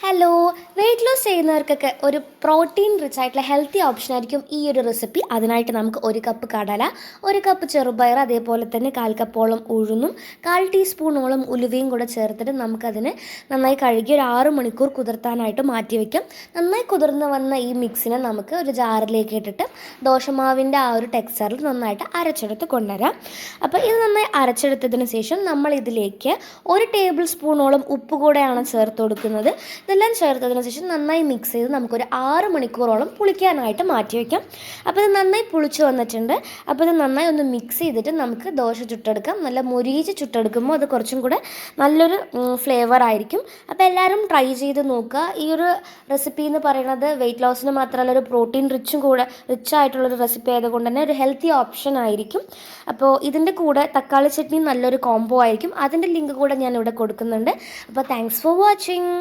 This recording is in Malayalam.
ഹലോ, വെയിറ്റ് ലോസ് ചെയ്യുന്നവർക്കൊക്കെ ഒരു പ്രോട്ടീൻ റിച്ച് ആയിട്ടുള്ള ഹെൽത്തി ഓപ്ഷൻ ആയിരിക്കും ഈ ഒരു റെസിപ്പി. അതിനായിട്ട് നമുക്ക് 1 കപ്പ് കടല, 1 കപ്പ് ചെറുപയർ, അതേപോലെ തന്നെ 1/4 കപ്പോളം ഉഴുന്നും 1/4 ടീസ്പൂണോളം ഉലുവയും കൂടെ ചേർത്തിട്ട് നമുക്കതിനെ നന്നായി കഴുകി ഒരു 6 മണിക്കൂർ കുതിർത്താനായിട്ട് മാറ്റി വയ്ക്കാം. നന്നായി കുതിർന്ന് വന്ന ഈ മിക്സിനെ നമുക്ക് ഒരു ജാറിലേക്ക് ഇട്ടിട്ട് ദോശമാവിൻ്റെ ആ ഒരു ടെക്സ്ചറിൽ നന്നായിട്ട് അരച്ചെടുത്ത് കൊണ്ടുവരാം. അപ്പോൾ ഇത് നന്നായി അരച്ചെടുത്തതിന് ശേഷം നമ്മൾ ഇതിലേക്ക് 1 ടേബിൾ സ്പൂണോളം ഉപ്പ് കൂടെയാണ് ചേർത്ത് കൊടുക്കുന്നത്. ഇതെല്ലാം ചേർത്തതിന് ശേഷം നന്നായി മിക്സ് ചെയ്ത് നമുക്കൊരു 6 മണിക്കൂറോളം പുളിക്കാനായിട്ട് മാറ്റി വയ്ക്കാം. അപ്പോൾ ഇത് നന്നായി പുളിച്ച് വന്നിട്ടുണ്ട്. അപ്പോൾ ഇത് നന്നായി ഒന്ന് മിക്സ് ചെയ്തിട്ട് നമുക്ക് ദോശ ചുട്ടെടുക്കാം. നല്ല മുരിയിച്ച് ചുട്ടെടുക്കുമ്പോൾ അത് കുറച്ചും കൂടെ നല്ലൊരു ഫ്ലേവർ ആയിരിക്കും. അപ്പോൾ എല്ലാവരും ട്രൈ ചെയ്ത് നോക്കുക. ഈ ഒരു റെസിപ്പി എന്ന് പറയുന്നത് വെയിറ്റ് ലോസിന് മാത്രമല്ല ഒരു പ്രോട്ടീൻ റിച്ച് ആയിട്ടുള്ളൊരു റെസിപ്പി ആയതുകൊണ്ട് തന്നെ ഒരു ഹെൽത്തി ഓപ്ഷൻ ആയിരിക്കും. അപ്പോൾ ഇതിൻ്റെ കൂടെ തക്കാളി ചട്നി നല്ലൊരു കോംബോ ആയിരിക്കും. അതിൻ്റെ ലിങ്ക് കൂടെ ഞാൻ ഇവിടെ കൊടുക്കുന്നുണ്ട്. അപ്പോൾ താങ്ക്സ് ഫോർ വാച്ചിങ്.